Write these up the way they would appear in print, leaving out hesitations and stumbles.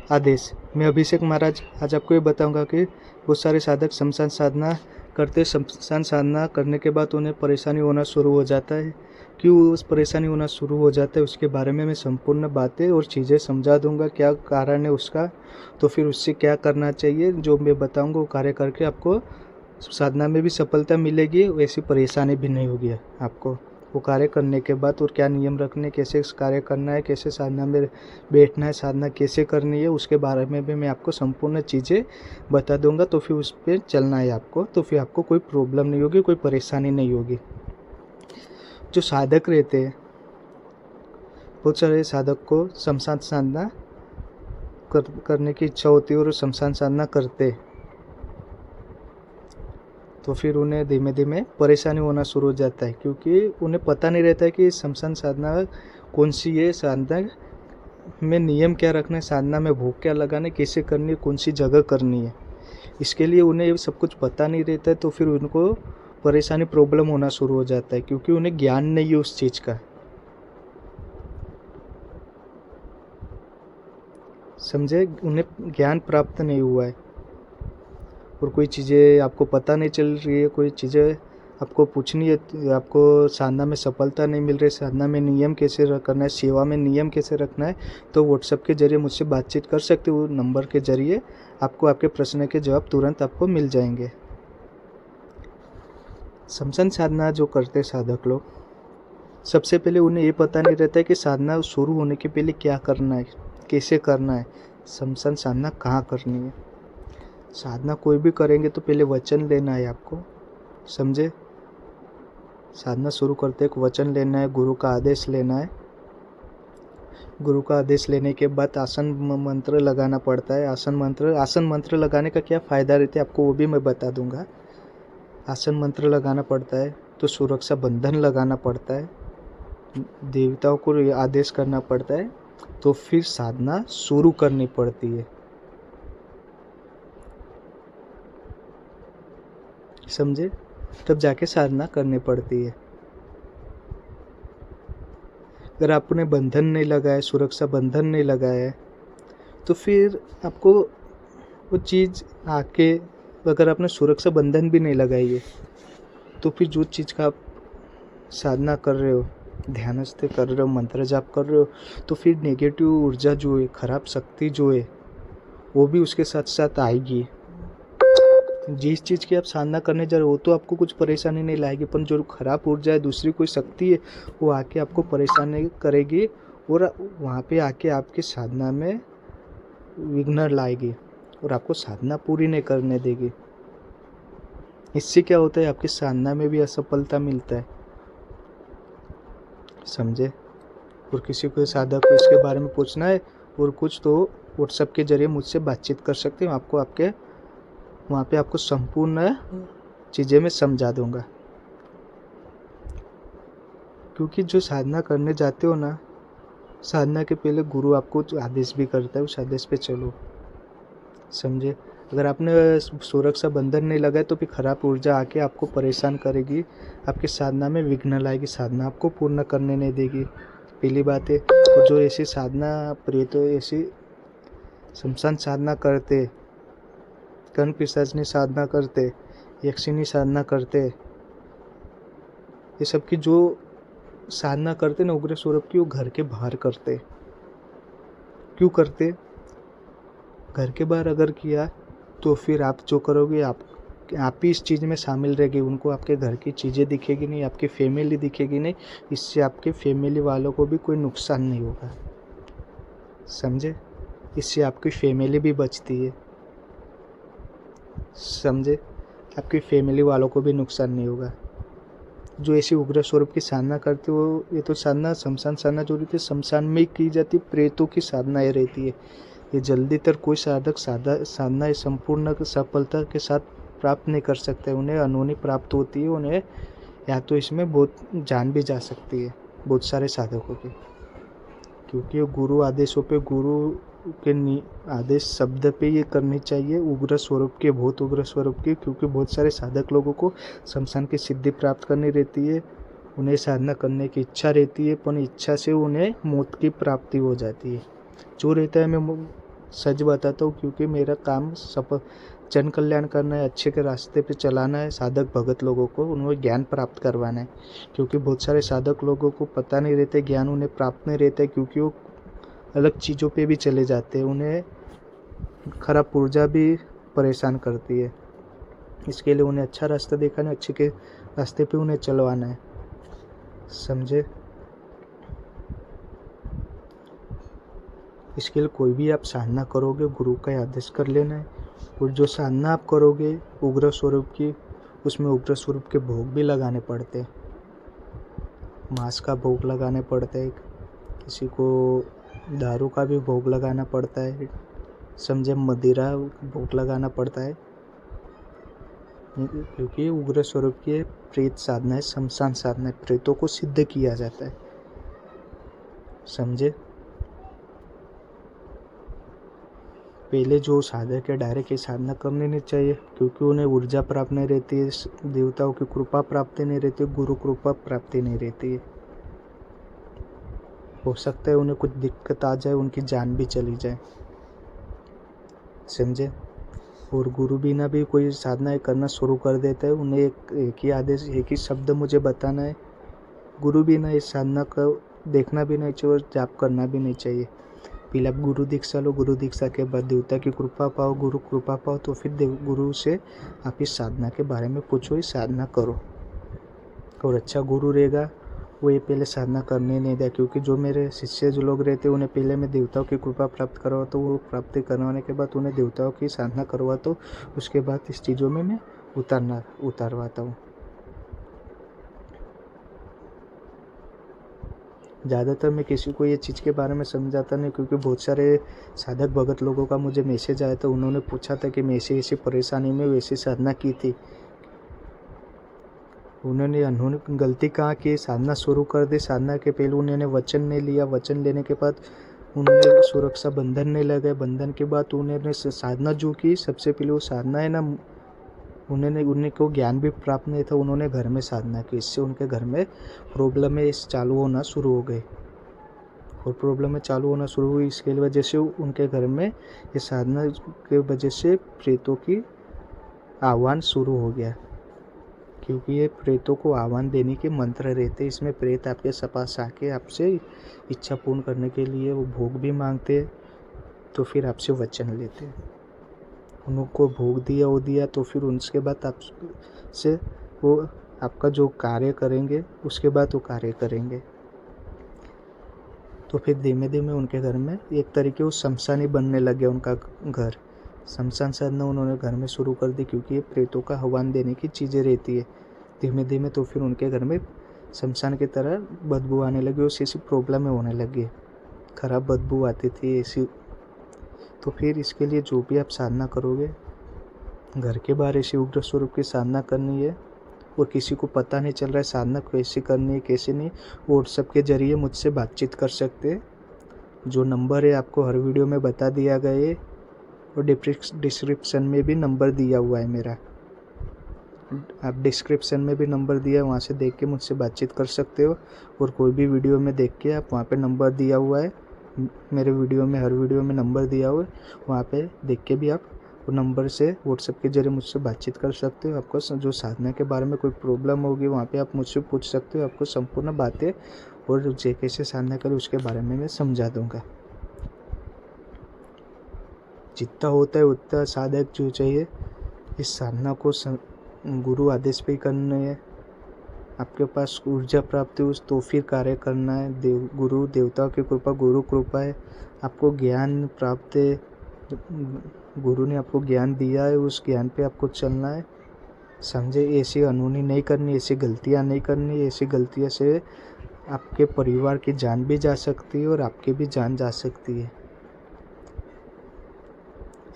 आदेश। मैं अभिषेक महाराज आज आपको ये बताऊंगा कि बहुत सारे साधक शमशान साधना करते, शमशान साधना करने के बाद उन्हें परेशानी होना शुरू हो जाता है। क्यों उस परेशानी होना शुरू हो जाता है उसके बारे में मैं संपूर्ण बातें और चीज़ें समझा दूंगा, क्या कारण है उसका, तो फिर उससे क्या करना चाहिए। जो मैं बताऊंगा वो कार्य करके आपको साधना में भी सफलता मिलेगी, वैसी परेशानी भी नहीं होगी आपको वो कार्य करने के बाद। और क्या नियम रखने, कैसे कार्य करना है, कैसे साधना में बैठना है, साधना कैसे करनी है, उसके बारे में भी मैं आपको संपूर्ण चीज़ें बता दूंगा। तो फिर उस पर चलना है आपको, तो फिर आपको कोई प्रॉब्लम नहीं होगी, कोई परेशानी नहीं होगी। जो साधक रहते हैं, बहुत सारे साधक को शमशान साधना करने की इच्छा होती है और शमशान साधना करते, तो फिर उन्हें धीमे धीमे परेशानी होना शुरू हो जाता है, क्योंकि उन्हें पता नहीं रहता है कि शमशान साधना कौन सी है, साधना में नियम क्या रखना है, साधना में भोग क्या लगाना है, कैसे करनी है, कौन सी जगह करनी है। इसके लिए उन्हें ये सब कुछ पता नहीं रहता है, तो फिर उनको परेशानी, प्रॉब्लम होना शुरू हो जाता है, क्योंकि उन्हें ज्ञान नहीं है उस चीज़ का। समझे, उन्हें ज्ञान प्राप्त नहीं हुआ है और कोई चीज़ें आपको पता नहीं चल रही है, कोई चीज़ें आपको पूछनी है, आपको साधना में सफलता नहीं मिल रही, साधना में नियम कैसे करना है, सेवा में नियम कैसे रखना है, तो व्हाट्सएप के जरिए मुझसे बातचीत कर सकते हो। नंबर के जरिए आपको आपके प्रश्न के जवाब तुरंत आपको मिल जाएंगे। शमशान साधना जो करते साधक लोग, सबसे पहले उन्हें ये पता नहीं रहता है कि साधना शुरू होने के पहले क्या करना है, कैसे करना है, शमशान साधना कहाँ करनी है। साधना कोई भी करेंगे तो पहले वचन लेना है आपको, समझे। साधना शुरू करते एक वचन लेना है, गुरु का आदेश लेना है। गुरु का आदेश लेने के बाद आसन मंत्र लगाना पड़ता है। आसन मंत्र लगाने का क्या फ़ायदा रहता है आपको वो भी मैं बता दूंगा। आसन मंत्र लगाना पड़ता है तो सुरक्षा बंधन लगाना पड़ता है, देवताओं को आदेश करना पड़ता है, तो फिर साधना शुरू करनी पड़ती है, समझे। तब जाके साधना करनी पड़ती है। अगर आपने बंधन नहीं लगाया, सुरक्षा बंधन नहीं लगाया है, तो फिर आपको वो चीज़ आके, अगर आपने सुरक्षा बंधन भी नहीं लगाई है, तो फिर जो चीज़ का आप साधना कर रहे हो, ध्यानस्थ कर रहे हो, मंत्र जाप कर रहे हो, तो फिर नेगेटिव ऊर्जा जो है, खराब शक्ति जो है, वो भी उसके साथ साथ आएगी। जिस चीज़ की आप साधना करने जा रहे हो वो तो आपको कुछ परेशानी नहीं लाएगी, पर जो खराब ऊर्जा है, दूसरी कोई शक्ति है, वो आके आपको परेशानी करेगी और वहाँ पे आके आपकी साधना में विघ्न लाएगी और आपको साधना पूरी नहीं करने देगी। इससे क्या होता है, आपकी साधना में भी असफलता मिलता है, समझे। और किसी को साधक को इसके बारे में पूछना है और कुछ, तो व्हाट्सएप के जरिए मुझसे बातचीत कर सकते हो। आपको आपके वहाँ पे आपको संपूर्ण चीज़ें मैं समझा दूंगा, क्योंकि जो साधना करने जाते हो ना, साधना के पहले गुरु आपको आदेश भी करता है, उस आदेश पे चलो, समझे। अगर आपने सुरक्षा बंधन नहीं लगाया तो फिर खराब ऊर्जा आके आपको परेशान करेगी, आपकी साधना में विघ्न लाएगी, साधना आपको पूर्ण करने नहीं देगी, पहली बात है। और जो ऐसी साधना प्रेत, ऐसी शमशान साधना करते, कर्ण पिशाचनी साधना करते, यक्षिणी साधना करते, ये सब की जो साधना करते ना उग्र स्वरूप की, वो घर के बाहर करते। क्यों करते, घर के बाहर अगर किया तो फिर आप जो करोगे, आप ही इस चीज़ में शामिल रहेगी, उनको आपके घर की चीज़ें दिखेगी नहीं, आपकी फैमिली दिखेगी नहीं, इससे आपके फैमिली वालों को भी कोई नुकसान नहीं होगा, समझे। इससे आपकी फैमिली भी बचती है, समझे, आपकी फैमिली वालों को भी नुकसान नहीं होगा। जो ऐसी उग्र स्वरूप की साधना करते हो, ये तो साधना शमशान साधना जो रहती है शमशान में की जाती, प्रेतों की साधनाएँ रहती है। ये जल्दी तर कोई साधक साधना संपूर्ण सफलता के साथ प्राप्त नहीं कर सकते, उन्हें अनहोनी प्राप्त होती है, उन्हें या तो इसमें बहुत जान भी जा सकती है बहुत सारे साधकों की, क्योंकि गुरु आदेशों पे, गुरु के आदेश शब्द पे ये करनी चाहिए, उग्र स्वरूप के, बहुत उग्र स्वरूप के, क्योंकि बहुत सारे साधक लोगों को शमशान की सिद्धि प्राप्त करनी रहती है, उन्हें साधना करने की इच्छा रहती है, पर इच्छा से उन्हें मौत की प्राप्ति हो जाती है। जो रहता है मैं सच बताता हूँ, क्योंकि मेरा काम जन कल्याण करना है, अच्छे के रास्ते पे चलाना है साधक भगत लोगों को, उन्हें ज्ञान प्राप्त करवाना है। क्योंकि बहुत सारे साधक लोगों को पता नहीं रहते, ज्ञान उन्हें प्राप्त नहीं रहता है, क्योंकि वो अलग चीज़ों पे भी चले जाते हैं, उन्हें खराब ऊर्जा भी परेशान करती है। इसके लिए उन्हें अच्छा रास्ता दिखाना है, अच्छे के रास्ते पे उन्हें चलवाना है, समझे। इसके लिए कोई भी आप साधना करोगे गुरु का आदेश कर लेना है। और जो साधना आप करोगे उग्र स्वरूप की, उसमें उग्र स्वरूप के भोग भी लगाने पड़ते हैं। मांस का भोग लगाने पड़ता है, किसी को दारू का भी भोग लगाना पड़ता है, समझे, मदिरा भोग लगाना पड़ता है, क्योंकि उग्र स्वरूप की प्रेत साधना है, शमशान साधना है, प्रेतों को सिद्ध किया जाता है, समझे। पहले जो साधक है डायरेक्ट ये साधना करनी नहीं चाहिए, क्योंकि उन्हें ऊर्जा प्राप्त नहीं रहती है, देवताओं की कृपा प्राप्ति नहीं रहती, गुरु कृपा प्राप्ति नहीं रहती है। हो सकता है उन्हें कुछ दिक्कत आ जाए, उनकी जान भी चली जाए, समझे। और गुरु बिना भी कोई साधना करना शुरू कर देता है, उन्हें एक ही आदेश, एक ही शब्द मुझे बताना है। गुरु बिना इस साधना को देखना भी नहीं चाहिए और जाप करना भी नहीं चाहिए। पहले आप गुरु दीक्षा लो, गुरु दीक्षा के बाद देवता की कृपा पाओ, गुरु कृपा पाओ, तो फिर गुरु से आप इस साधना के बारे में पूछो, इस साधना करो। और अच्छा गुरु रहेगा वो ये पहले साधना करने नहीं दिया, क्योंकि जो मेरे शिष्य जो लोग रहते हैं उन्हें पहले मैं देवताओं की कृपा प्राप्त करवा, तो वो प्राप्ति करवाने के बाद उन्हें देवताओं की साधना करवा, तो उसके बाद इस चीज़ों में मैं उतारवाता हूँ। ज़्यादातर मैं किसी को ये चीज़ के बारे में समझाता नहीं, क्योंकि बहुत सारे साधक भगत लोगों का मुझे मैसेज आया था, उन्होंने पूछा था कि मैं ऐसी परेशानी में वैसी साधना की थी। उन्होंने गलती कहाँ की, साधना शुरू कर दी, साधना के पहले उन्होंने वचन नहीं लिया, वचन लेने के बाद उन्होंने सुरक्षा बंधन नहीं लगाए, बंधन के बाद उन्होंने साधना जो की, सबसे पहले वो साधना है ना, उन्हें को ज्ञान भी प्राप्त नहीं था, उन्होंने घर में साधना की, इससे उनके घर में प्रॉब्लम चालू होना शुरू हो गई, और प्रॉब्लम चालू होना शुरू हुई, इसके वजह से उनके घर में ये साधना के वजह से प्रेतों की आह्वान शुरू हो गया। क्योंकि ये प्रेतों को आह्वान देने के मंत्र रहते, इसमें प्रेत आपके पास आके आपसे इच्छा पूर्ण करने के लिए वो भोग भी मांगते, तो फिर आपसे वचन लेते, उनको भोग दिया वो दिया, तो फिर उसके बाद आपसे वो आपका जो कार्य करेंगे उसके बाद वो कार्य करेंगे। तो फिर धीमे धीमे उनके घर में एक तरीके वो शमशानी बनने लग गया, उनका घर शमशान साधना उन्होंने घर में शुरू कर दी, क्योंकि ये प्रेतों का आह्वान देने की चीज़ें रहती है धीमे धीमे। तो फिर उनके घर में शमशान की तरह बदबू आने लगी, उससे ऐसी प्रॉब्लम होने लगी, खराब बदबू आती थी ऐसी। तो फिर इसके लिए जो भी आप साधना करोगे, घर के बाहर ऐसी उग्र स्वरूप की साधना करनी है, और किसी को पता नहीं चल रहा है साधना कैसे करनी है कैसे नहीं, व्हाट्सएप के जरिए मुझसे बातचीत कर सकते हैं। जो नंबर है आपको हर वीडियो में बता दिया गया है, और डिस्क्रिप्शन में भी नंबर दिया हुआ है मेरा, आप डिस्क्रिप्शन में भी नंबर दिया है, वहाँ से देख के मुझसे बातचीत कर सकते हो। और कोई भी वीडियो में देख के आप वहाँ पे नंबर दिया हुआ है, मेरे वीडियो में हर वीडियो में नंबर दिया हुआ है, वहाँ पे देख के भी आप वो नंबर से व्हाट्सएप के जरिए मुझसे बातचीत कर सकते हो। आपको जो साधना के बारे में कोई प्रॉब्लम होगी वहाँ पे आप मुझसे पूछ सकते हो, आपको संपूर्ण बातें और जो कैसे साधना करें उसके बारे में मैं समझा दूँगा। जितना होता है उतना साधक जो चाहिए इस साधना को गुरु आदेश पे करना है। आपके पास ऊर्जा प्राप्त हो तो फिर कार्य करना है। गुरु देवताओं की कृपा, गुरु कृपा है, आपको ज्ञान प्राप्त है, गुरु ने आपको ज्ञान दिया है, उस ज्ञान पे आपको चलना है, समझे। ऐसी अनहोनी नहीं करनी, ऐसी गलतियाँ नहीं करनी, ऐसी गलतियों से आपके परिवार की जान भी जा सकती है और आपकी भी जान जा सकती है,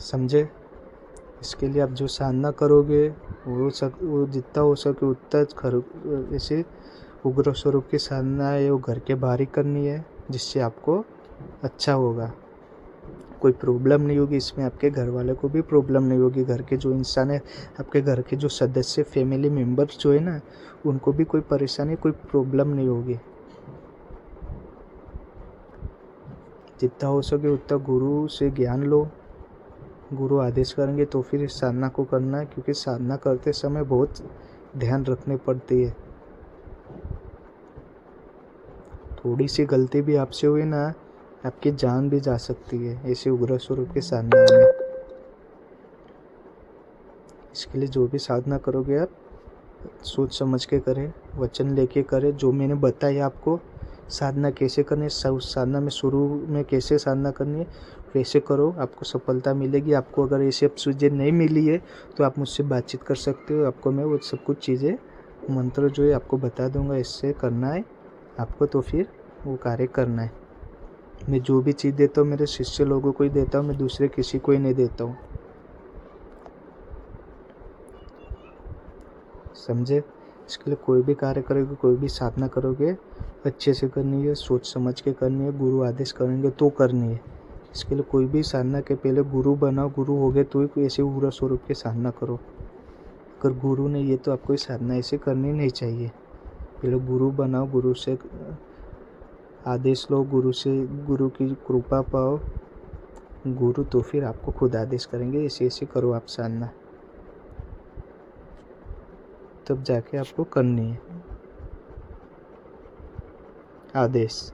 समझे। इसके लिए आप जो साधना करोगे वो जितना हो सके उतना ऐसे उग्र स्वरूप की साधना है वो घर के बाहर ही करनी है, जिससे आपको अच्छा होगा, कोई प्रॉब्लम नहीं होगी इसमें, आपके घर वाले को भी प्रॉब्लम नहीं होगी, घर के जो इंसान है, आपके घर के जो सदस्य फैमिली मेम्बर्स जो है ना, उनको भी कोई परेशानी कोई प्रॉब्लम नहीं होगी। जितना हो सके उतना गुरु से ज्ञान लो। गुरु आदेश करेंगे तो फिर इस साधना को करना है, क्योंकि साधना करते समय बहुत ध्यान रखनी पड़ती है। थोड़ी सी गलती भी आपसे हुई ना, आपकी जान भी जा सकती है ऐसे उग्र स्वरूप की साधना में। इसके लिए जो भी साधना करोगे आप सोच समझ के करें, वचन लेके करें। जो मैंने बताया आपको साधना कैसे करनी है, साधना में शुरू में कैसे साधना करनी है, वैसे करो, आपको सफलता मिलेगी। आपको अगर ऐसी चीज़ें नहीं मिली है तो आप मुझसे बातचीत कर सकते हो। आपको मैं वो सब कुछ चीज़ें मंत्र जो है आपको बता दूंगा, इससे करना है आपको, तो फिर वो कार्य करना है। मैं जो भी चीज़ देता हूँ मेरे शिष्य लोगों को ही देता हूँ, मैं दूसरे किसी को ही नहीं देता हूँ, समझे। इसके लिए कोई भी कार्य करोगे, कोई भी साधना करोगे, अच्छे से करनी है, सोच समझ के करनी है। गुरु आदेश करेंगे तो करनी है। इसके लिए कोई भी साधना के पहले गुरु बनाओ। गुरु हो गए तो ही कोई ऐसे उग्र स्वरूप की साधना करो। अगर गुरु नहीं है तो आपको ये साधना ऐसे करनी नहीं चाहिए। पहले गुरु बनाओ, गुरु से आदेश लो, गुरु से गुरु की कृपा पाओ। गुरु तो फिर आपको खुद आदेश करेंगे ऐसे ऐसे करो आप साधना, तब जाके आपको करनी है आदेश।